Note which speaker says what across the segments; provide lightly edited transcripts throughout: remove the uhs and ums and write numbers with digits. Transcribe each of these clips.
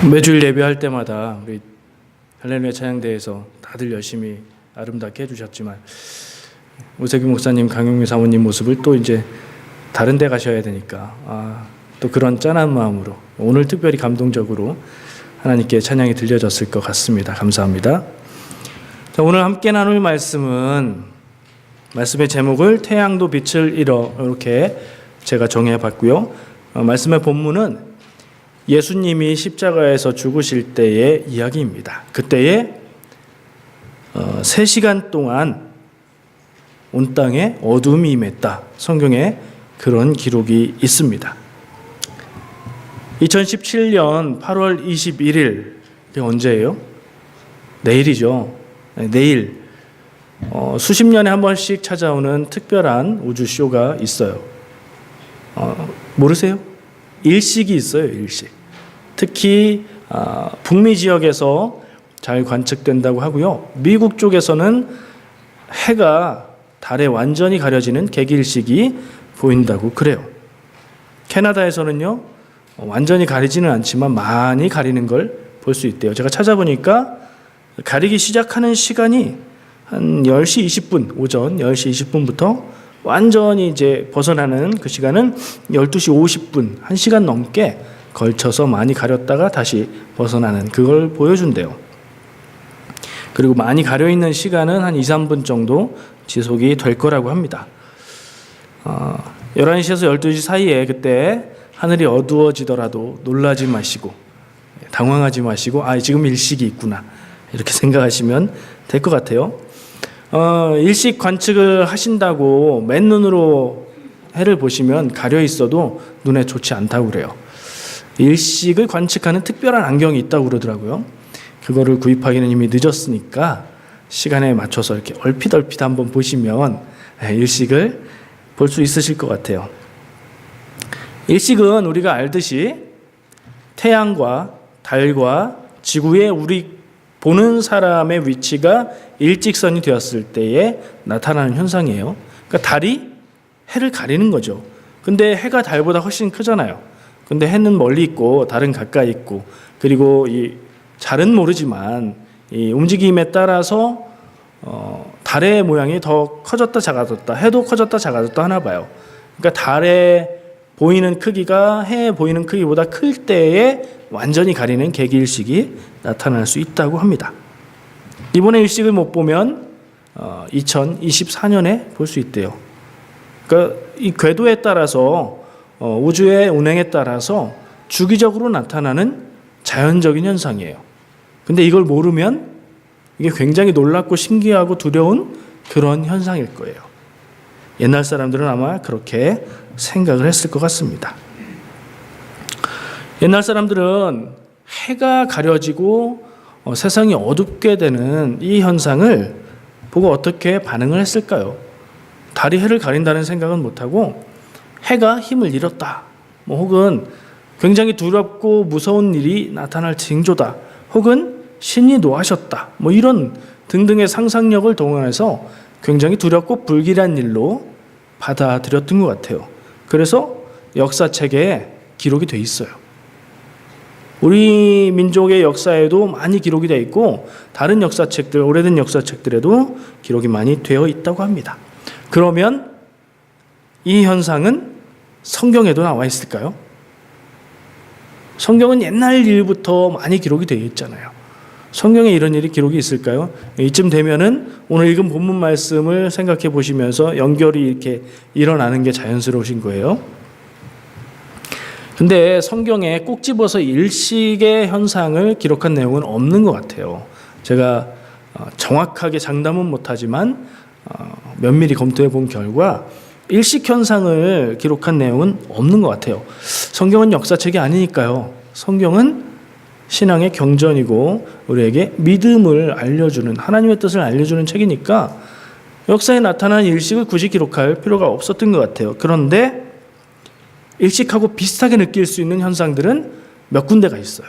Speaker 1: 매주일 예배할 때마다 우리 할렐루야 찬양대에서 다들 열심히 아름답게 해주셨지만 우세규 목사님, 강용미 사모님 모습을 또 이제 다른 데 가셔야 되니까 또 그런 짠한 마음으로 오늘 특별히 감동적으로 하나님께 찬양이 들려졌을 것 같습니다. 감사합니다. 자, 오늘 함께 나눌 말씀은 말씀의 제목을 태양도 빛을 잃어 이렇게 제가 정해봤고요. 말씀의 본문은 예수님이 십자가에서 죽으실 때의 이야기입니다. 그때에 3시간 동안 온 땅에 어둠이 임했다. 성경에 그런 기록이 있습니다. 2017년 8월 21일 이게 언제예요? 내일이죠. 내일 수십 년에 한 번씩 찾아오는 특별한 우주쇼가 있어요. 모르세요? 일식이 있어요. 일식. 특히 북미 지역에서 잘 관측된다고 하고요. 미국 쪽에서는 해가 달에 완전히 가려지는 개기일식이 보인다고 그래요. 캐나다에서는요. 완전히 가리지는 않지만 많이 가리는 걸 볼 수 있대요. 제가 찾아보니까 가리기 시작하는 시간이 한 10시 20분, 오전 10시 20분부터 완전히 이제 벗어나는 그 시간은 12시 50분, 1시간 넘게 걸쳐서 많이 가렸다가 다시 벗어나는 그걸 보여준대요. 그리고 많이 가려있는 시간은 한 2, 3분 정도 지속이 될 거라고 합니다. 11시에서 12시 사이에 그때 하늘이 어두워지더라도 놀라지 마시고 당황하지 마시고 지금 일식이 있구나 이렇게 생각하시면 될 것 같아요. 일식 관측을 하신다고 맨눈으로 해를 보시면 가려 있어도 눈에 좋지 않다고 그래요. 일식을 관측하는 특별한 안경이 있다고 그러더라고요. 그거를 구입하기는 이미 늦었으니까 시간에 맞춰서 이렇게 얼핏 한번 보시면 일식을 볼 수 있으실 것 같아요. 일식은 우리가 알듯이 태양과 달과 지구의 우리 보는 사람의 위치가 일직선이 되었을 때에 나타나는 현상이에요. 그러니까 달이 해를 가리는 거죠. 근데 해가 달보다 훨씬 크잖아요. 근데 해는 멀리 있고 달은 가까이 있고 그리고 이 잘은 모르지만 이 움직임에 따라서 달의 모양이 더 커졌다 작아졌다 해도 커졌다 작아졌다 하나 봐요. 그러니까 달에 보이는 크기가 해에 보이는 크기보다 클 때에 완전히 가리는 개기일식이 나타날 수 있다고 합니다. 이번에 일식을 못 보면 2024년에 볼 수 있대요. 그러니까 이 궤도에 따라서 우주의 운행에 따라서 주기적으로 나타나는 자연적인 현상이에요. 근데 이걸 모르면 이게 굉장히 놀랍고 신기하고 두려운 그런 현상일 거예요. 옛날 사람들은 아마 그렇게 생각을 했을 것 같습니다. 옛날 사람들은 해가 가려지고 세상이 어둡게 되는 이 현상을 보고 어떻게 반응을 했을까요? 달이 해를 가린다는 생각은 못하고 해가 힘을 잃었다. 혹은 굉장히 두렵고 무서운 일이 나타날 징조다. 혹은 신이 노하셨다. 이런 등등의 상상력을 동원해서 굉장히 두렵고 불길한 일로 받아들였던 것 같아요. 그래서 역사책에 기록이 돼 있어요. 우리 민족의 역사에도 많이 기록이 되어 있고 다른 역사책들, 오래된 역사책들에도 기록이 많이 되어 있다고 합니다. 그러면 이 현상은 성경에도 나와 있을까요? 성경은 옛날 일부터 많이 기록이 되어 있잖아요. 성경에 이런 일이 기록이 있을까요? 이쯤 되면은 오늘 읽은 본문 말씀을 생각해 보시면서 연결이 이렇게 일어나는 게 자연스러우신 거예요. 근데 성경에 꼭 집어서 일식의 현상을 기록한 내용은 없는 것 같아요. 제가 정확하게 장담은 못하지만 면밀히 검토해 본 결과 일식 현상을 기록한 내용은 없는 것 같아요. 성경은 역사책이 아니니까요. 성경은 신앙의 경전이고 우리에게 믿음을 알려주는 하나님의 뜻을 알려주는 책이니까 역사에 나타난 일식을 굳이 기록할 필요가 없었던 것 같아요. 그런데 일식하고 비슷하게 느낄 수 있는 현상들은 몇 군데가 있어요.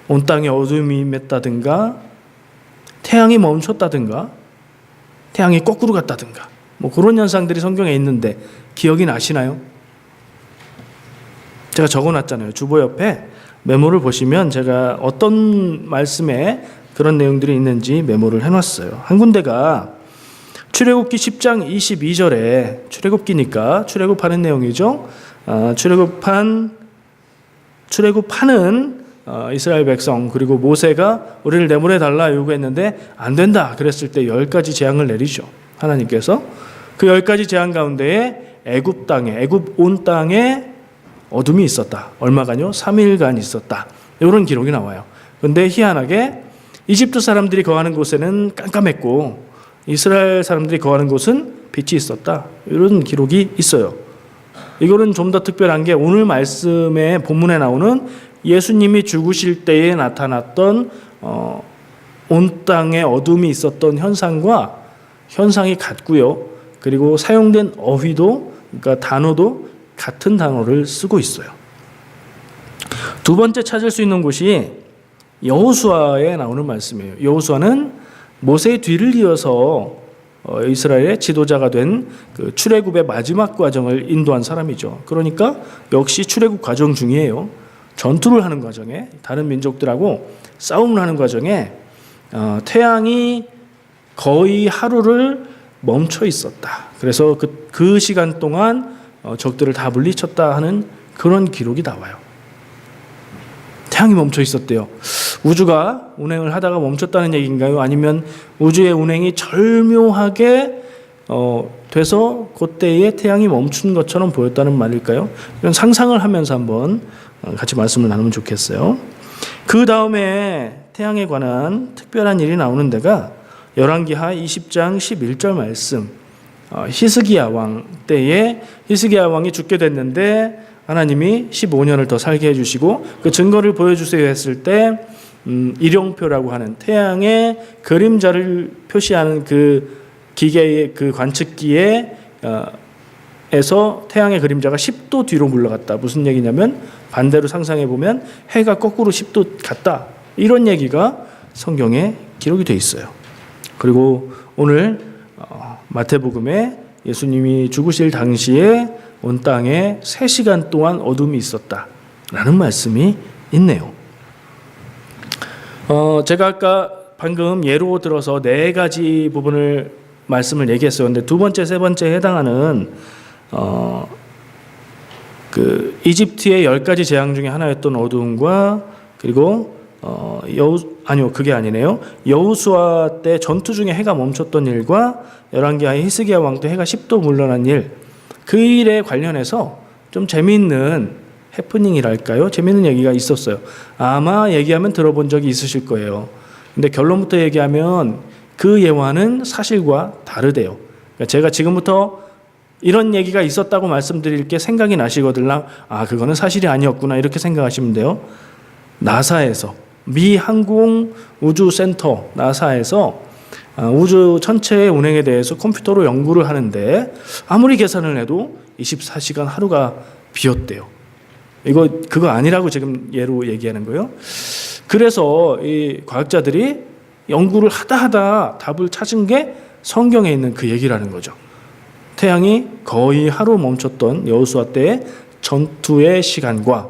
Speaker 1: 온 땅에 어둠이 임했다든가 태양이 멈췄다든가 태양이 거꾸로 갔다든가 그런 현상들이 성경에 있는데 기억이 나시나요? 제가 적어놨잖아요. 주보 옆에 메모를 보시면 제가 어떤 말씀에 그런 내용들이 있는지 메모를 해놨어요. 한 군데가 출애굽기 10장 22절에 출애굽기니까 출애굽하는 내용이죠. 출애굽하는 이스라엘 백성, 그리고 모세가 우리를 내보내 달라 요구했는데 안 된다 그랬을 때 10가지 재앙을 내리죠. 하나님께서 그 10가지 재앙 가운데에 애굽 온 땅에 어둠이 있었다. 얼마간요? 3일간 있었다. 이런 기록이 나와요. 그런데 희한하게 이집트 사람들이 거하는 곳에는 깜깜했고 이스라엘 사람들이 거하는 곳은 빛이 있었다. 이런 기록이 있어요. 이거는 좀 더 특별한 게 오늘 말씀의 본문에 나오는 예수님이 죽으실 때에 나타났던 온 땅에 어둠이 있었던 현상이 같고요. 그리고 사용된 어휘도, 그러니까 단어도 같은 단어를 쓰고 있어요. 두 번째 찾을 수 있는 곳이 여호수아에 나오는 말씀이에요. 여호수아는 모세의 뒤를 이어서 이스라엘의 지도자가 된 그 출애굽의 마지막 과정을 인도한 사람이죠. 그러니까 역시 출애굽 과정 중이에요. 전투를 하는 과정에, 다른 민족들하고 싸움을 하는 과정에 태양이 거의 하루를 멈춰 있었다. 그래서 그 시간 동안 적들을 다 물리쳤다 하는 그런 기록이 나와요. 태양이 멈춰 있었대요. 우주가 운행을 하다가 멈췄다는 얘기인가요? 아니면 우주의 운행이 절묘하게 돼서 그때에 태양이 멈춘 것처럼 보였다는 말일까요? 이런 상상을 하면서 한번 같이 말씀을 나누면 좋겠어요. 그 다음에 태양에 관한 특별한 일이 나오는 데가 열왕기하 20장 11절 말씀. 히스기야 왕 때에 히스기야 왕이 죽게 됐는데 하나님이 15년을 더 살게 해주시고 그 증거를 보여주세요 했을 때 일용표라고 하는 태양의 그림자를 표시하는 그 기계의 그 관측기에 에서 태양의 그림자가 10도 뒤로 물러갔다. 무슨 얘기냐면 반대로 상상해 보면 해가 거꾸로 10도 갔다. 이런 얘기가 성경에 기록이 돼 있어요. 그리고 오늘 마태복음에 예수님이 죽으실 당시에 온 땅에 3시간 동안 어둠이 있었다라는 말씀이 있네요. 제가 아까 방금 예로 들어서 4가지 부분을 말씀을 얘기했어요. 근데 두 번째, 세 번째에 해당하는 그 이집트의 10가지 재앙 중에 하나였던 어둠과 그리고 그게 아니네요. 여호수아 때 전투 중에 해가 멈췄던 일과 열왕기하의 히스기야 왕 때 해가 10도 물러난 일, 그 일에 관련해서 좀 재미있는 해프닝이랄까요? 재미있는 얘기가 있었어요. 아마 얘기하면 들어본 적이 있으실 거예요. 근데 결론부터 얘기하면 그 예화는 사실과 다르대요. 그러니까 제가 지금부터 이런 얘기가 있었다고 말씀드릴 게 생각이 나시거든요. 그거는 사실이 아니었구나 이렇게 생각하시면 돼요. 나사에서, 미 항공우주센터 나사에서 우주 전체의 운행에 대해서 컴퓨터로 연구를 하는데 아무리 계산을 해도 24시간 하루가 비었대요. 그거 아니라고 지금 예로 얘기하는 거예요. 그래서 이 과학자들이 연구를 하다 답을 찾은 게 성경에 있는 그 얘기라는 거죠. 태양이 거의 하루 멈췄던 여호수아 때의 전투의 시간과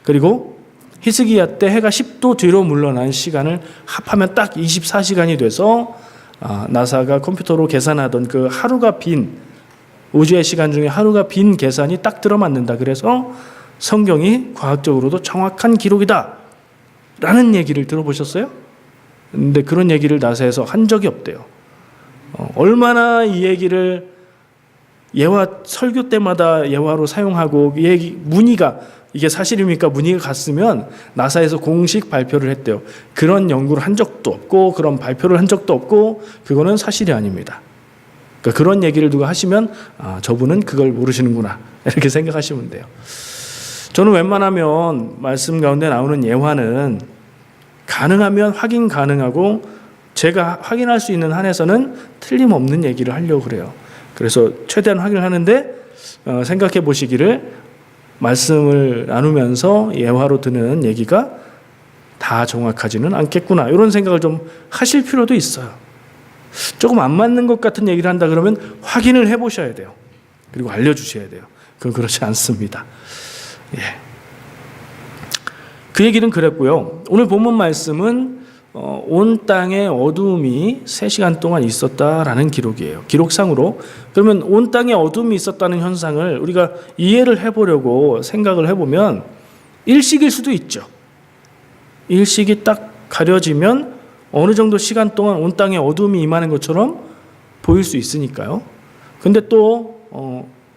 Speaker 1: 그리고 히스기야 때 해가 10도 뒤로 물러난 시간을 합하면 딱 24시간이 돼서 나사가 컴퓨터로 계산하던 그 하루가 빈 우주의 시간 중에 하루가 빈 계산이 딱 들어맞는다. 그래서 성경이 과학적으로도 정확한 기록이다 라는 얘기를 들어보셨어요? 근데 그런 얘기를 나사에서 한 적이 없대요. 얼마나 이 얘기를 설교 때마다 예화로 사용하고 문의가 이게 사실입니까? 문의가 갔으면 나사에서 공식 발표를 했대요. 그런 연구를 한 적도 없고 그런 발표를 한 적도 없고 그거는 사실이 아닙니다. 그러니까 그런 얘기를 누가 하시면 저분은 그걸 모르시는구나 이렇게 생각하시면 돼요. 저는 웬만하면 말씀 가운데 나오는 예화는 가능하면 확인 가능하고 제가 확인할 수 있는 한에서는 틀림없는 얘기를 하려고 그래요. 그래서 최대한 확인을 하는데 생각해 보시기를 말씀을 나누면서 예화로 드는 얘기가 다 정확하지는 않겠구나 이런 생각을 좀 하실 필요도 있어요. 조금 안 맞는 것 같은 얘기를 한다 그러면 확인을 해보셔야 돼요. 그리고 알려주셔야 돼요. 그건 그렇지 않습니다. 예. 그 얘기는 그랬고요. 오늘 본문 말씀은 온 땅에 어두움이 3시간 동안 있었다라는 기록이에요. 기록상으로. 그러면 온 땅에 어두움이 있었다는 현상을 우리가 이해를 해보려고 생각을 해보면 일식일 수도 있죠. 일식이 딱 가려지면 어느 정도 시간 동안 온 땅에 어두움이 임하는 것처럼 보일 수 있으니까요. 근데 또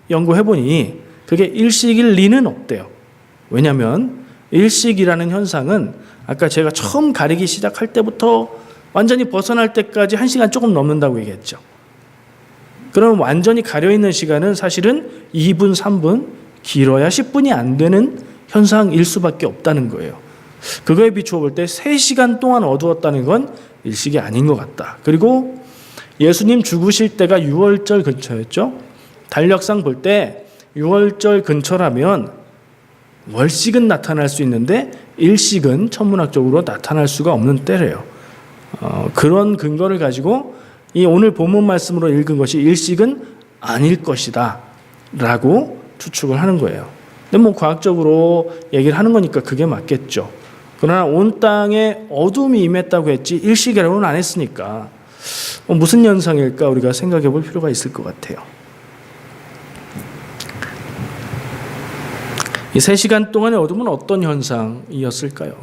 Speaker 1: 연구해보니 그게 일식일 리는 없대요. 왜냐하면 일식이라는 현상은 아까 제가 처음 가리기 시작할 때부터 완전히 벗어날 때까지 1시간 조금 넘는다고 얘기했죠. 그럼 완전히 가려있는 시간은 사실은 2분, 3분, 길어야 10분이 안 되는 현상일 수밖에 없다는 거예요. 그거에 비추어 볼 때 3시간 동안 어두웠다는 건 일식이 아닌 것 같다. 그리고 예수님 죽으실 때가 6월절 근처였죠. 달력상 볼 때 6월절 근처라면 월식은 나타날 수 있는데 일식은 천문학적으로 나타날 수가 없는 때래요. 그런 근거를 가지고 이 오늘 본문 말씀으로 읽은 것이 일식은 아닐 것이다 라고 추측을 하는 거예요. 근데 뭐 과학적으로 얘기를 하는 거니까 그게 맞겠죠. 그러나 온 땅에 어둠이 임했다고 했지 일식이라고는 안 했으니까 무슨 현상일까 우리가 생각해 볼 필요가 있을 것 같아요. 이 3시간 동안의 어둠은 어떤 현상이었을까요?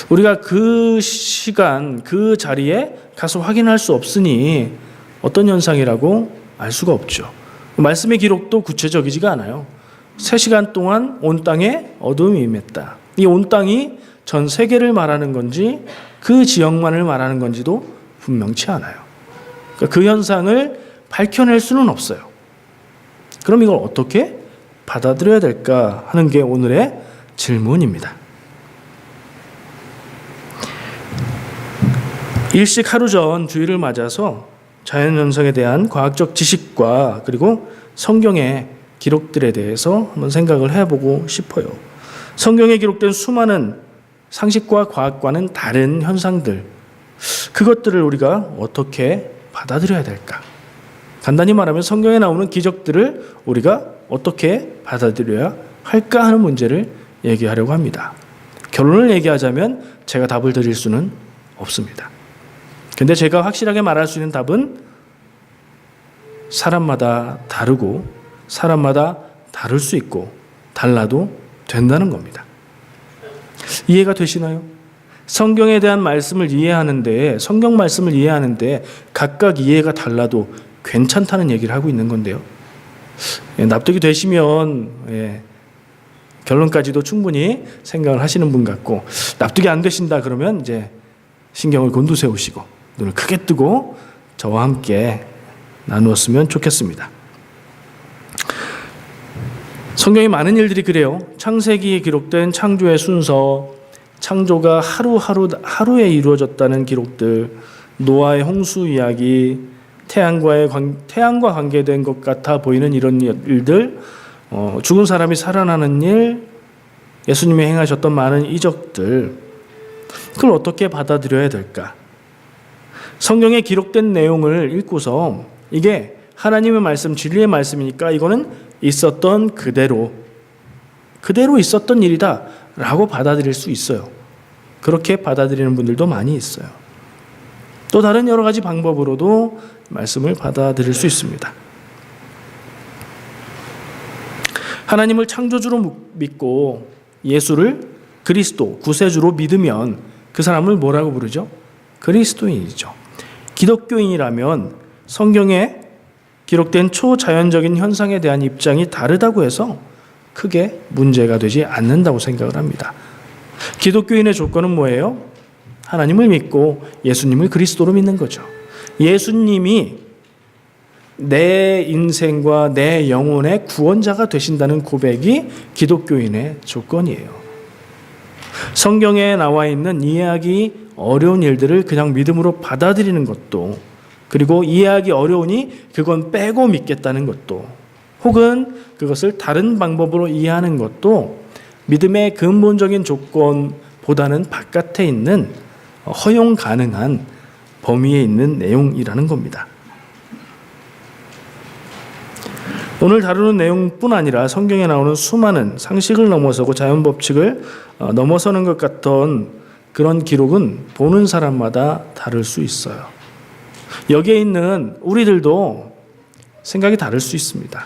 Speaker 1: 우리가 그 시간, 그 자리에 가서 확인할 수 없으니 어떤 현상이라고 알 수가 없죠. 말씀의 기록도 구체적이지가 않아요. 3시간 동안 온 땅에 어둠이 임했다. 이 온 땅이 전 세계를 말하는 건지 그 지역만을 말하는 건지도 분명치 않아요. 그러니까 그 현상을 밝혀낼 수는 없어요. 그럼 이걸 어떻게 받아들여야 될까 하는 게 오늘의 질문입니다. 일식 하루 전 주일을 맞아서 자연현상에 대한 과학적 지식과 그리고 성경의 기록들에 대해서 한번 생각을 해보고 싶어요. 성경에 기록된 수많은 상식과 과학과는 다른 현상들, 그것들을 우리가 어떻게 받아들여야 될까? 간단히 말하면 성경에 나오는 기적들을 우리가 어떻게 받아들여야 할까 하는 문제를 얘기하려고 합니다. 결론을 얘기하자면 제가 답을 드릴 수는 없습니다. 근데 제가 확실하게 말할 수 있는 답은 사람마다 다르고 사람마다 다를 수 있고 달라도 된다는 겁니다. 이해가 되시나요? 성경에 대한 말씀을 이해하는데 성경 말씀을 이해하는데 각각 이해가 달라도 괜찮다는 얘기를 하고 있는 건데요. 납득이 되시면 결론까지도 충분히 생각을 하시는 분 같고 납득이 안 되신다 그러면 이제 신경을 곤두세우시고 눈을 크게 뜨고 저와 함께 나누었으면 좋겠습니다. 성경의 많은 일들이 그래요. 창세기에 기록된 창조의 순서, 창조가 하루에 이루어졌다는 기록들, 노아의 홍수 이야기, 태양과 관계된 것 같아 보이는 이런 일들, 죽은 사람이 살아나는 일, 예수님이 행하셨던 많은 이적들, 그걸 어떻게 받아들여야 될까? 성경에 기록된 내용을 읽고서 이게 하나님의 말씀, 진리의 말씀이니까 이거는 있었던 그대로 있었던 일이다 라고 받아들일 수 있어요. 그렇게 받아들이는 분들도 많이 있어요. 또 다른 여러 가지 방법으로도 말씀을 받아들일 수 있습니다. 하나님을 창조주로 믿고 예수를 그리스도, 구세주로 믿으면 그 사람을 뭐라고 부르죠? 그리스도인이죠. 기독교인이라면 성경에 기록된 초자연적인 현상에 대한 입장이 다르다고 해서 크게 문제가 되지 않는다고 생각을 합니다. 기독교인의 조건은 뭐예요? 하나님을 믿고 예수님을 그리스도로 믿는 거죠. 예수님이 내 인생과 내 영혼의 구원자가 되신다는 고백이 기독교인의 조건이에요. 성경에 나와 있는 이해하기 어려운 일들을 그냥 믿음으로 받아들이는 것도, 그리고 이해하기 어려우니 그건 빼고 믿겠다는 것도, 혹은 그것을 다른 방법으로 이해하는 것도 믿음의 근본적인 조건보다는 바깥에 있는 허용 가능한 범위에 있는 내용이라는 겁니다. 오늘 다루는 내용뿐 아니라 성경에 나오는 수많은 상식을 넘어서고 자연 법칙을 넘어서는 것 같던 그런 기록은 보는 사람마다 다를 수 있어요. 여기에 있는 우리들도 생각이 다를 수 있습니다.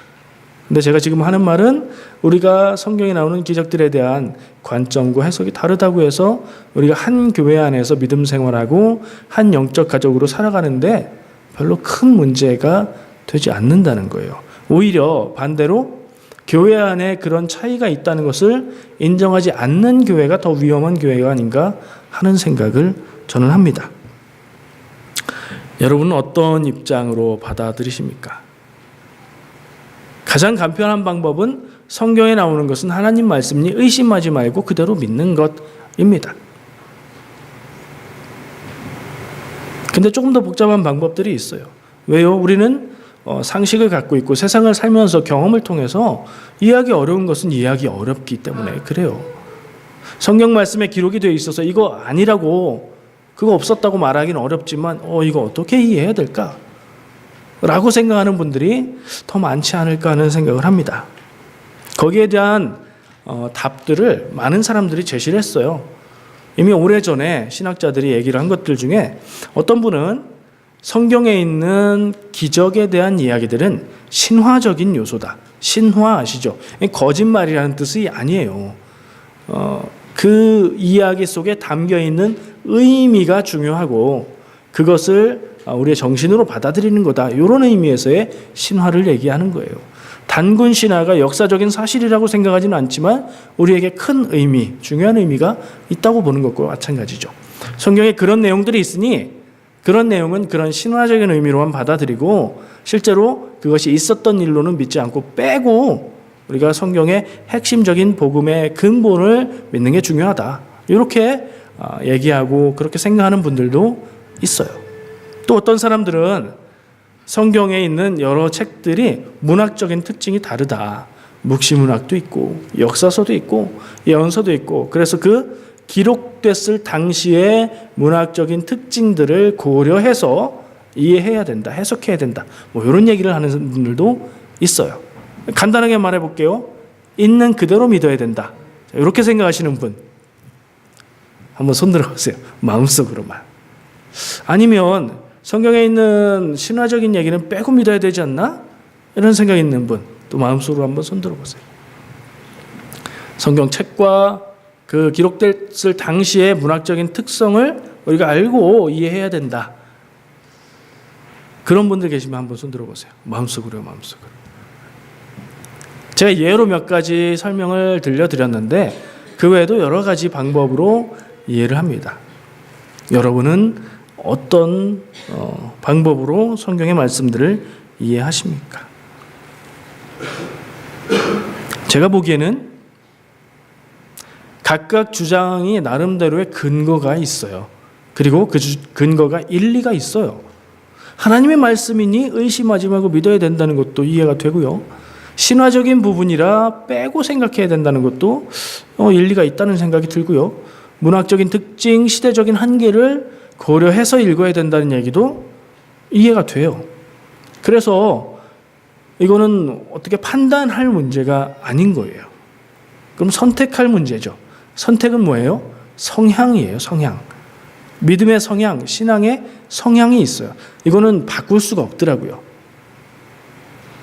Speaker 1: 근데 제가 지금 하는 말은 우리가 성경에 나오는 기적들에 대한 관점과 해석이 다르다고 해서 우리가 한 교회 안에서 믿음 생활하고 한 영적 가족으로 살아가는데 별로 큰 문제가 되지 않는다는 거예요. 오히려 반대로 교회 안에 그런 차이가 있다는 것을 인정하지 않는 교회가 더 위험한 교회가 아닌가 하는 생각을 저는 합니다. 여러분은 어떤 입장으로 받아들이십니까? 가장 간편한 방법은 성경에 나오는 것은 하나님 말씀이니 의심하지 말고 그대로 믿는 것입니다. 근데 조금 더 복잡한 방법들이 있어요. 왜요? 우리는 상식을 갖고 있고 세상을 살면서 경험을 통해서 이해하기 어려운 것은 이해하기 어렵기 때문에 그래요. 성경 말씀에 기록이 되어 있어서 이거 아니라고, 그거 없었다고 말하기는 어렵지만 이거 어떻게 이해해야 될까? 라고 생각하는 분들이 더 많지 않을까 하는 생각을 합니다. 거기에 대한 답들을 많은 사람들이 제시를 했어요. 이미 오래전에 신학자들이 얘기를 한 것들 중에 어떤 분은 성경에 있는 기적에 대한 이야기들은 신화적인 요소다. 신화 아시죠? 거짓말이라는 뜻이 아니에요. 그 이야기 속에 담겨있는 의미가 중요하고 그것을 우리의 정신으로 받아들이는 거다. 이런 의미에서의 신화를 얘기하는 거예요. 단군 신화가 역사적인 사실이라고 생각하지는 않지만 우리에게 큰 의미, 중요한 의미가 있다고 보는 것과 마찬가지죠. 성경에 그런 내용들이 있으니 그런 내용은 그런 신화적인 의미로만 받아들이고 실제로 그것이 있었던 일로는 믿지 않고 빼고 우리가 성경의 핵심적인 복음의 근본을 믿는 게 중요하다. 이렇게 얘기하고 그렇게 생각하는 분들도 있어요. 또 어떤 사람들은 성경에 있는 여러 책들이 문학적인 특징이 다르다. 묵시문학도 있고 역사서도 있고 예언서도 있고 그래서 그 기록됐을 당시의 문학적인 특징들을 고려해서 이해해야 된다. 해석해야 된다. 이런 얘기를 하는 분들도 있어요. 간단하게 말해볼게요. 있는 그대로 믿어야 된다. 이렇게 생각하시는 분 한번 손 들어보세요. 마음속으로만. 아니면 성경에 있는 신화적인 얘기는 빼고 믿어야 되지 않나? 이런 생각이 있는 분 또 마음속으로 한번 손 들어보세요. 성경책과 그 기록됐을 당시의 문학적인 특성을 우리가 알고 이해해야 된다. 그런 분들 계시면 한번 손 들어보세요. 마음속으로요. 마음속으로. 제가 예로 몇 가지 설명을 들려드렸는데 그 외에도 여러 가지 방법으로 이해를 합니다. 여러분은 어떤 방법으로 성경의 말씀들을 이해하십니까? 제가 보기에는 각각 주장이 나름대로의 근거가 있어요. 그리고 그 근거가 일리가 있어요. 하나님의 말씀이니 의심하지 말고 믿어야 된다는 것도 이해가 되고요. 신화적인 부분이라 빼고 생각해야 된다는 것도 일리가 있다는 생각이 들고요. 문학적인 특징, 시대적인 한계를 고려해서 읽어야 된다는 얘기도 이해가 돼요. 그래서 이거는 어떻게 판단할 문제가 아닌 거예요. 그럼 선택할 문제죠. 선택은 뭐예요? 성향이에요. 성향. 믿음의 성향, 신앙의 성향이 있어요. 이거는 바꿀 수가 없더라고요.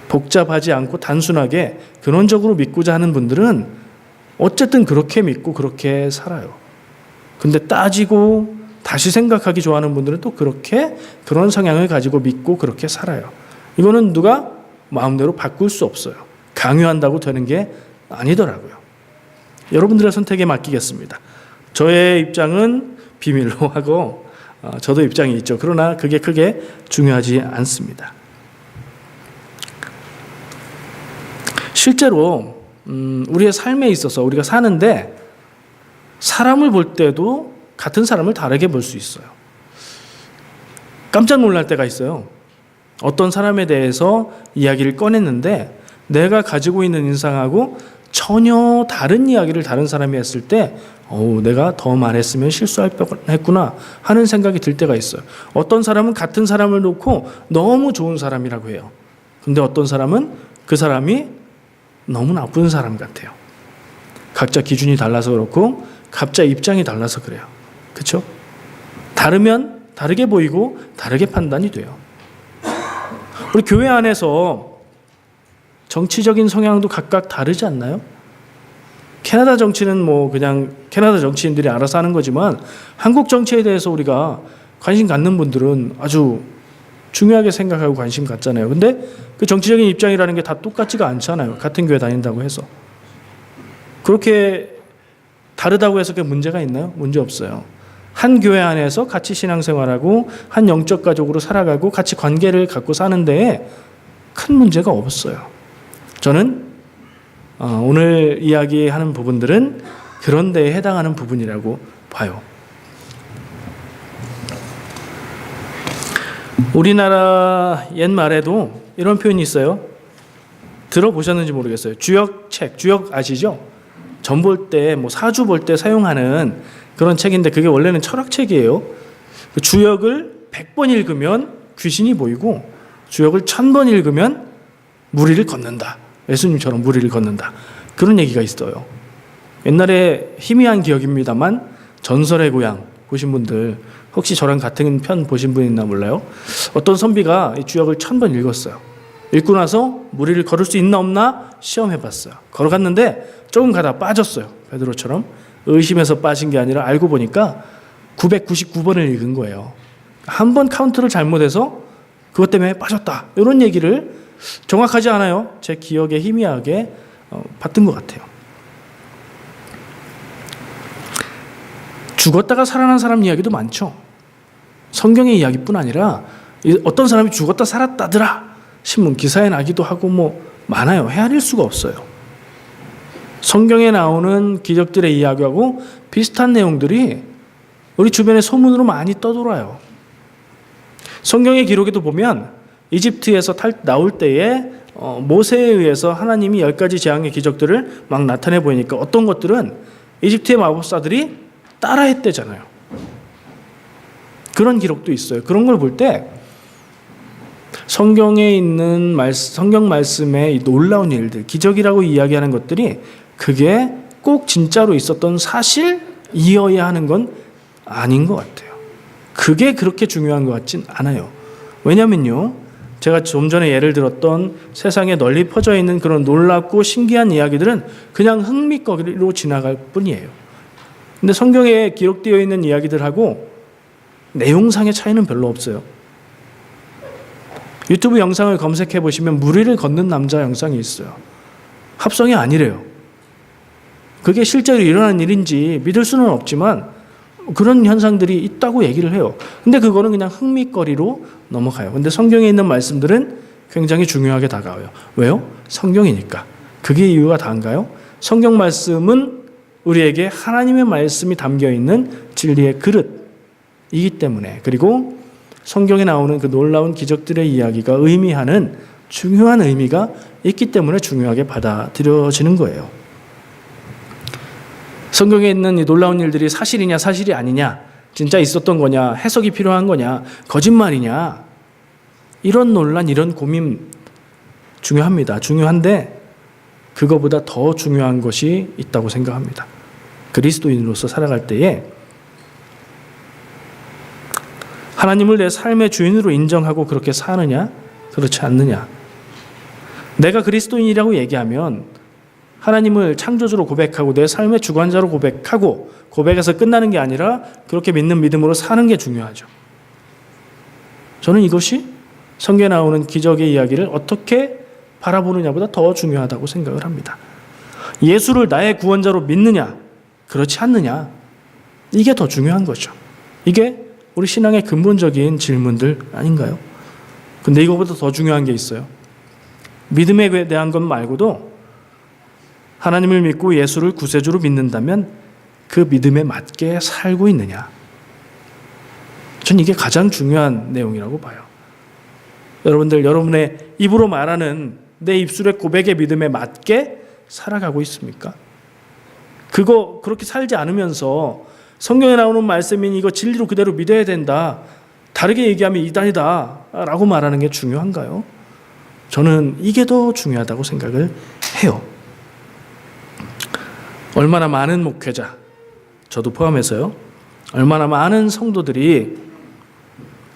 Speaker 1: 복잡하지 않고 단순하게 근원적으로 믿고자 하는 분들은 어쨌든 그렇게 믿고 그렇게 살아요. 근데 따지고 다시 생각하기 좋아하는 분들은 또 그렇게 그런 성향을 가지고 믿고 그렇게 살아요. 이거는 누가 마음대로 바꿀 수 없어요. 강요한다고 되는 게 아니더라고요. 여러분들의 선택에 맡기겠습니다. 저의 입장은 비밀로 하고 저도 입장이 있죠. 그러나 그게 크게 중요하지 않습니다. 실제로 우리의 삶에 있어서 우리가 사는데 사람을 볼 때도 같은 사람을 다르게 볼 수 있어요. 깜짝 놀랄 때가 있어요. 어떤 사람에 대해서 이야기를 꺼냈는데 내가 가지고 있는 인상하고 전혀 다른 이야기를 다른 사람이 했을 때 내가 더 말했으면 실수할 뻔했구나 하는 생각이 들 때가 있어요. 어떤 사람은 같은 사람을 놓고 너무 좋은 사람이라고 해요. 근데 어떤 사람은 그 사람이 너무 나쁜 사람 같아요. 각자 기준이 달라서 그렇고 각자 입장이 달라서 그래요. 그렇죠? 다르면 다르게 보이고 다르게 판단이 돼요. 우리 교회 안에서 정치적인 성향도 각각 다르지 않나요? 캐나다 정치는 뭐 그냥 캐나다 정치인들이 알아서 하는 거지만 한국 정치에 대해서 우리가 관심 갖는 분들은 아주 중요하게 생각하고 관심 갖잖아요. 근데 그 정치적인 입장이라는 게 다 똑같지가 않잖아요. 같은 교회 다닌다고 해서. 그렇게 다르다고 해서 그게 문제가 있나요? 문제 없어요. 한 교회 안에서 같이 신앙생활하고 한 영적 가족으로 살아가고 같이 관계를 갖고 사는 데에 큰 문제가 없어요. 저는 오늘 이야기하는 부분들은 그런 데에 해당하는 부분이라고 봐요. 우리나라 옛말에도 이런 표현이 있어요. 들어보셨는지 모르겠어요. 주역책, 주역 아시죠? 점 볼 때, 뭐 사주 볼 때 사용하는 그런 책인데 그게 원래는 철학책이에요. 그 주역을 100번 읽으면 귀신이 보이고 주역을 1000번 읽으면 무리를 걷는다. 예수님처럼 무리를 걷는다. 그런 얘기가 있어요. 옛날에 희미한 기억입니다만 전설의 고향 보신 분들 혹시 저랑 같은 편 보신 분 있나 몰라요? 어떤 선비가 이 주역을 1000번 읽었어요. 읽고 나서 무리를 걸을 수 있나 없나 시험해봤어요. 걸어갔는데 조금 가다 빠졌어요. 베드로처럼 의심해서 빠진 게 아니라 알고 보니까 999번을 읽은 거예요. 한 번 카운트를 잘못해서 그것 때문에 빠졌다. 이런 얘기를 정확하지 않아요. 제 기억에 희미하게 봤던 것 같아요. 죽었다가 살아난 사람 이야기도 많죠. 성경의 이야기뿐 아니라 어떤 사람이 죽었다 살았다더라 신문 기사에 나기도 하고 뭐 많아요. 헤아릴 수가 없어요. 성경에 나오는 기적들의 이야기하고 비슷한 내용들이 우리 주변에 소문으로 많이 떠돌아요. 성경의 기록에도 보면 이집트에서 나올 때에 모세에 의해서 하나님이 10가지 재앙의 기적들을 막 나타내 보이니까 어떤 것들은 이집트의 마법사들이 따라했대잖아요. 그런 기록도 있어요. 그런 걸 볼 때 성경에 있는 성경 말씀의 이 놀라운 일들, 기적이라고 이야기하는 것들이 그게 꼭 진짜로 있었던 사실이어야 하는 건 아닌 것 같아요. 그게 그렇게 중요한 것 같진 않아요. 왜냐면요, 제가 좀 전에 예를 들었던 세상에 널리 퍼져 있는 그런 놀랍고 신기한 이야기들은 그냥 흥미거리로 지나갈 뿐이에요. 근데 성경에 기록되어 있는 이야기들하고 내용상의 차이는 별로 없어요. 유튜브 영상을 검색해 보시면 무리를 걷는 남자 영상이 있어요. 합성이 아니래요. 그게 실제로 일어난 일인지 믿을 수는 없지만 그런 현상들이 있다고 얘기를 해요. 근데 그거는 그냥 흥미거리로 넘어가요. 근데 성경에 있는 말씀들은 굉장히 중요하게 다가와요. 왜요? 성경이니까. 그게 이유가 다인가요? 성경 말씀은 우리에게 하나님의 말씀이 담겨있는 진리의 그릇이기 때문에, 그리고 성경에 나오는 그 놀라운 기적들의 이야기가 의미하는 중요한 의미가 있기 때문에 중요하게 받아들여지는 거예요. 성경에 있는 이 놀라운 일들이 사실이냐 사실이 아니냐, 진짜 있었던 거냐, 해석이 필요한 거냐, 거짓말이냐, 이런 논란, 이런 고민 중요합니다. 중요한데 그거보다 더 중요한 것이 있다고 생각합니다. 그리스도인으로서 살아갈 때에 하나님을 내 삶의 주인으로 인정하고 그렇게 사느냐, 그렇지 않느냐. 내가 그리스도인이라고 얘기하면 하나님을 창조주로 고백하고 내 삶의 주관자로 고백하고 고백에서 끝나는 게 아니라 그렇게 믿는 믿음으로 사는 게 중요하죠. 저는 이것이 성경에 나오는 기적의 이야기를 어떻게 바라보느냐보다 더 중요하다고 생각을 합니다. 예수를 나의 구원자로 믿느냐, 그렇지 않느냐, 이게 더 중요한 거죠. 이게 우리 신앙의 근본적인 질문들 아닌가요? 근데 이거보다 더 중요한 게 있어요. 믿음에 대한 것 말고도 하나님을 믿고 예수를 구세주로 믿는다면 그 믿음에 맞게 살고 있느냐. 전 이게 가장 중요한 내용이라고 봐요. 여러분들, 여러분의 입으로 말하는 내 입술의 고백의 믿음에 맞게 살아가고 있습니까? 그렇게 살지 않으면서 성경에 나오는 말씀인 이거 진리로 그대로 믿어야 된다, 다르게 얘기하면 이단이다 라고 말하는 게 중요한가요? 저는 이게 더 중요하다고 생각을 해요. 얼마나 많은 목회자, 저도 포함해서요, 얼마나 많은 성도들이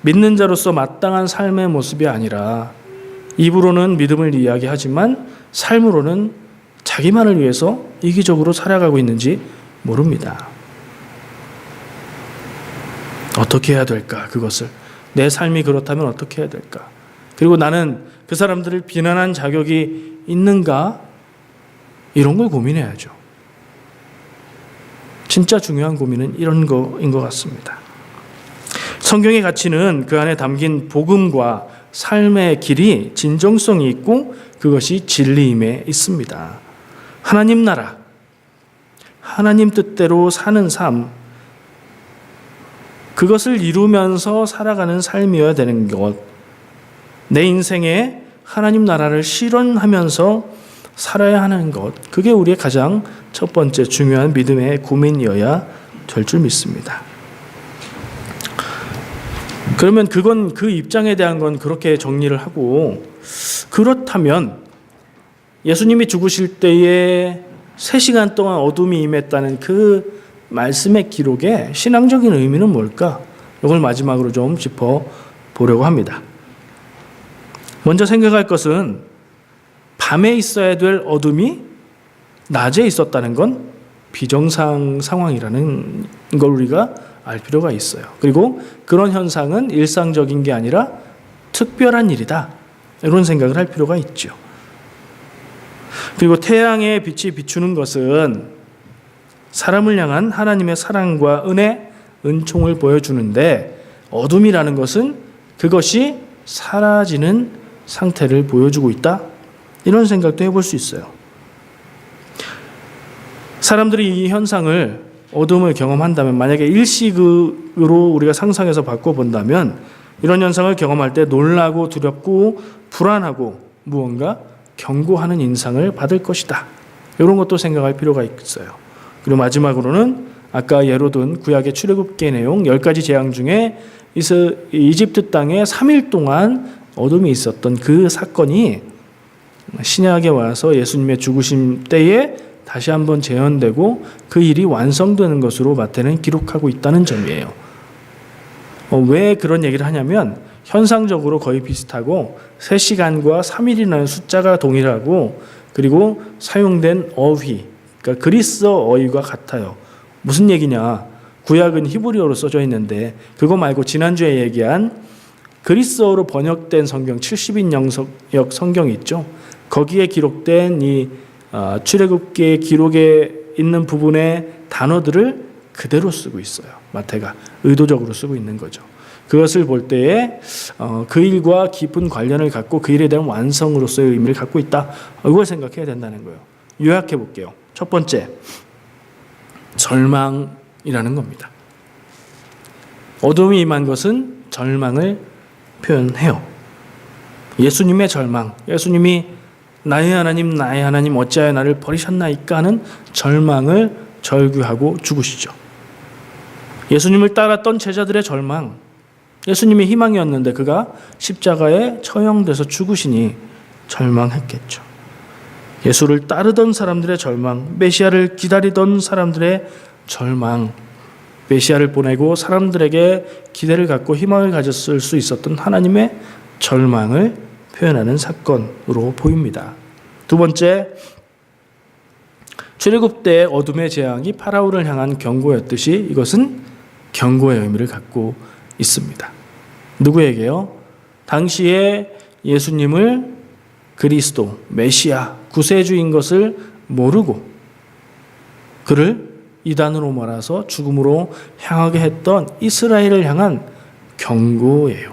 Speaker 1: 믿는 자로서 마땅한 삶의 모습이 아니라 입으로는 믿음을 이야기하지만 삶으로는 자기만을 위해서 이기적으로 살아가고 있는지 모릅니다. 어떻게 해야 될까? 그것을 내 삶이 그렇다면 어떻게 해야 될까? 그리고 나는 그 사람들을 비난한 자격이 있는가? 이런 걸 고민해야죠. 진짜 중요한 고민은 이런 거인 것 같습니다. 성경의 가치는 그 안에 담긴 복음과 삶의 길이 진정성이 있고 그것이 진리임에 있습니다. 하나님 나라, 하나님 뜻대로 사는 삶, 그것을 이루면서 살아가는 삶이어야 되는 것, 내 인생에 하나님 나라를 실현하면서 살아야 하는 것, 그게 우리의 가장 첫 번째 중요한 믿음의 고민이어야 될 줄 믿습니다. 그러면 그건 그 입장에 대한 건 그렇게 정리를 하고, 그렇다면 예수님이 죽으실 때에 3시간 동안 어둠이 임했다는 그 말씀의 기록의 신앙적인 의미는 뭘까? 이걸 마지막으로 좀 짚어보려고 합니다. 먼저 생각할 것은 밤에 있어야 될 어둠이 낮에 있었다는 건 비정상 상황이라는 걸 우리가 알 필요가 있어요. 그리고 그런 현상은 일상적인 게 아니라 특별한 일이다. 이런 생각을 할 필요가 있죠. 그리고 태양의 빛이 비추는 것은 사람을 향한 하나님의 사랑과 은혜, 은총을 보여주는데 어둠이라는 것은 그것이 사라지는 상태를 보여주고 있다. 이런 생각도 해볼 수 있어요. 사람들이 이 현상을, 어둠을 경험한다면, 만약에 일시적으로 우리가 상상해서 바꿔본다면 이런 현상을 경험할 때 놀라고 두렵고 불안하고 무언가 경고하는 인상을 받을 것이다. 이런 것도 생각할 필요가 있어요. 그리고 마지막으로는 아까 예로 든 구약의 출애굽기의 내용 10가지 재앙 중에 이집트 땅에 3일 동안 어둠이 있었던 그 사건이 신약에 와서 예수님의 죽으심 때에 다시 한번 재현되고 그 일이 완성되는 것으로 마태는 기록하고 있다는 점이에요. 왜 그런 얘기를 하냐면 현상적으로 거의 비슷하고 3시간과 3일이라는 숫자가 동일하고 그리고 사용된 어휘, 그러니까 그리스어 어휘가 같아요. 무슨 얘기냐? 구약은 히브리어로 써져 있는데 그거 말고 지난주에 얘기한 그리스어로 번역된 성경 70인역 성경이 있죠. 거기에 기록된 이 출애굽기의 기록에 있는 부분의 단어들을 그대로 쓰고 있어요. 마태가 의도적으로 쓰고 있는 거죠. 그것을 볼 때에 그 일과 깊은 관련을 갖고 그 일에 대한 완성으로서의 의미를 갖고 있다. 이걸 생각해야 된다는 거예요. 요약해 볼게요. 첫 번째, 절망이라는 겁니다. 어둠이 임한 것은 절망을 표현해요. 예수님의 절망, 예수님이 나의 하나님 어찌하여 나를 버리셨나이까 하는 절망을 절규하고 죽으시죠. 예수님을 따랐던 제자들의 절망, 예수님이 희망이었는데 그가 십자가에 처형돼서 죽으시니 절망했겠죠. 예수를 따르던 사람들의 절망, 메시아를 기다리던 사람들의 절망, 메시아를 보내고 사람들에게 기대를 갖고 희망을 가졌을 수 있었던 하나님의 절망을 표현하는 사건으로 보입니다. 두 번째, 출애굽 때 어둠의 재앙이 파라오를 향한 경고였듯이 이것은 경고의 의미를 갖고 있습니다. 누구에게요? 당시에 예수님을 그리스도, 메시아, 구세주인 것을 모르고 그를 이단으로 몰아서 죽음으로 향하게 했던 이스라엘을 향한 경고예요.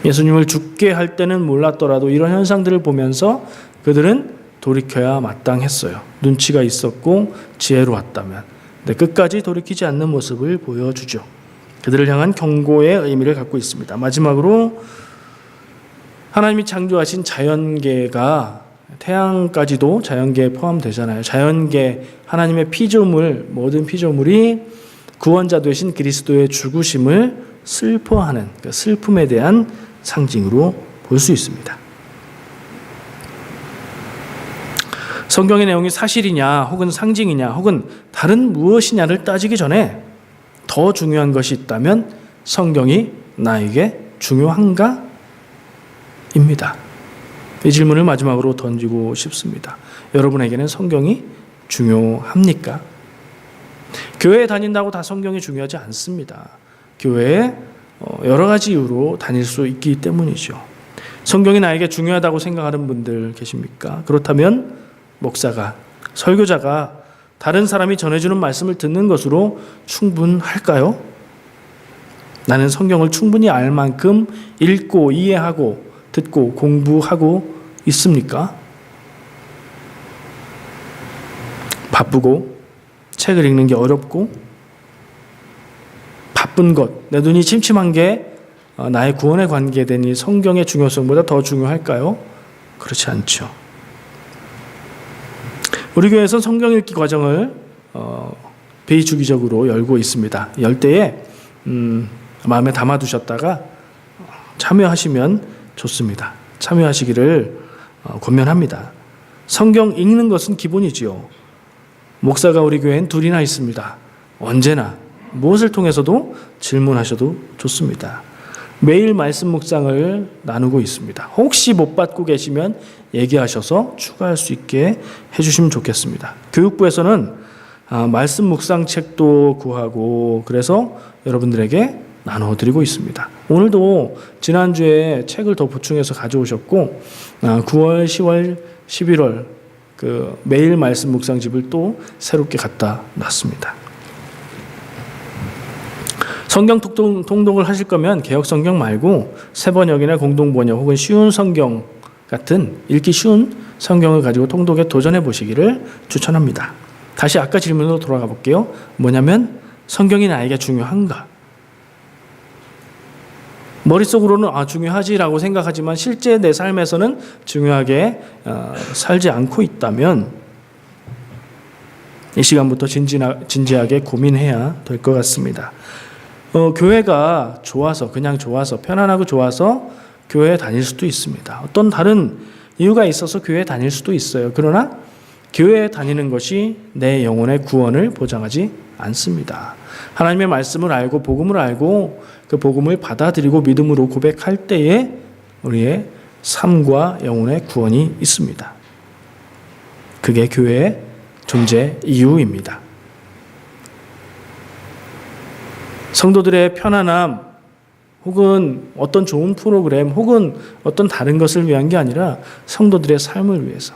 Speaker 1: 예수님을 죽게 할 때는 몰랐더라도 이런 현상들을 보면서 그들은 돌이켜야 마땅했어요. 눈치가 있었고 지혜로웠다면. 근데 끝까지 돌이키지 않는 모습을 보여주죠. 그들을 향한 경고의 의미를 갖고 있습니다. 마지막으로 하나님이 창조하신 자연계가 태양까지도 자연계에 포함되잖아요. 자연계, 하나님의 피조물, 모든 피조물이 구원자 되신 그리스도의 죽으심을 슬퍼하는, 그 슬픔에 대한 상징으로 볼 수 있습니다. 성경의 내용이 사실이냐 혹은 상징이냐 혹은 다른 무엇이냐를 따지기 전에 더 중요한 것이 있다면 성경이 나에게 중요한가? 입니다. 이 질문을 마지막으로 던지고 싶습니다. 여러분에게는 성경이 중요합니까? 교회에 다닌다고 다 성경이 중요하지 않습니다. 교회에 여러 가지 이유로 다닐 수 있기 때문이죠. 성경이 나에게 중요하다고 생각하는 분들 계십니까? 그렇다면 목사가, 설교자가 다른 사람이 전해주는 말씀을 듣는 것으로 충분할까요? 나는 성경을 충분히 알 만큼 읽고 이해하고 듣고 공부하고 있습니까? 바쁘고 책을 읽는 게 어렵고 바쁜 것, 내 눈이 침침한 게 나의 구원에 관계된 이 성경의 중요성보다 더 중요할까요? 그렇지 않죠. 우리 교회에서 성경 읽기 과정을 비주기적으로 열고 있습니다. 열 때에 마음에 담아두셨다가 참여하시면 좋습니다. 참여하시기를 권면합니다. 성경 읽는 것은 기본이지요. 목사가 우리 교회엔 둘이나 있습니다. 언제나 무엇을 통해서도 질문하셔도 좋습니다. 매일 말씀 묵상을 나누고 있습니다. 혹시 못 받고 계시면 얘기하셔서 추가할 수 있게 해주시면 좋겠습니다. 교육부에서는 말씀 묵상 책도 구하고 그래서 여러분들에게 나눠드리고 있습니다. 오늘도 지난주에 책을 더 보충해서 가져오셨고 9월, 10월, 11월 그 매일 말씀 묵상집을 또 새롭게 갖다 놨습니다. 성경 통독을 하실 거면 개역 성경 말고 새번역이나 공동번역 혹은 쉬운 성경 같은 읽기 쉬운 성경을 가지고 통독에 도전해 보시기를 추천합니다. 다시 아까 질문으로 돌아가 볼게요. 뭐냐면 성경이 나에게 중요한가? 머릿속으로는 중요하지라고 생각하지만 실제 내 삶에서는 중요하게 살지 않고 있다면 이 시간부터 진지하게 고민해야 될 것 같습니다. 교회가 좋아서 그냥 좋아서 편안하고 좋아서 교회에 다닐 수도 있습니다. 어떤 다른 이유가 있어서 교회에 다닐 수도 있어요. 그러나 교회에 다니는 것이 내 영혼의 구원을 보장하지 않습니다. 하나님의 말씀을 알고 복음을 알고 그 복음을 받아들이고 믿음으로 고백할 때에 우리의 삶과 영혼의 구원이 있습니다. 그게 교회의 존재 이유입니다. 성도들의 편안함 혹은 어떤 좋은 프로그램 혹은 어떤 다른 것을 위한 게 아니라 성도들의 삶을 위해서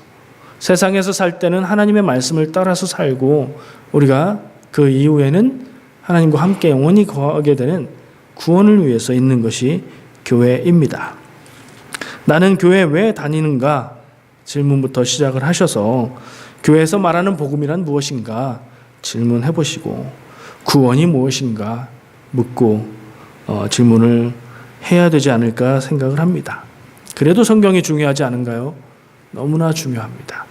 Speaker 1: 세상에서 살 때는 하나님의 말씀을 따라서 살고 우리가 그 이후에는 하나님과 함께 영원히 거하게 되는 구원을 위해서 있는 것이 교회입니다. 나는 교회 왜 다니는가? 질문부터 시작을 하셔서 교회에서 말하는 복음이란 무엇인가? 질문해 보시고 구원이 무엇인가? 묻고 질문을 해야 되지 않을까 생각을 합니다. 그래도 성경이 중요하지 않은가요? 너무나 중요합니다.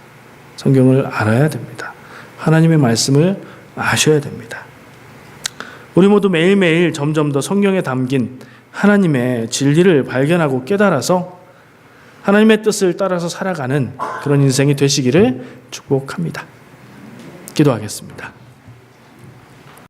Speaker 1: 성경을 알아야 됩니다. 하나님의 말씀을 아셔야 됩니다. 우리 모두 매일매일 점점 더 성경에 담긴 하나님의 진리를 발견하고 깨달아서 하나님의 뜻을 따라서 살아가는 그런 인생이 되시기를 축복합니다. 기도하겠습니다.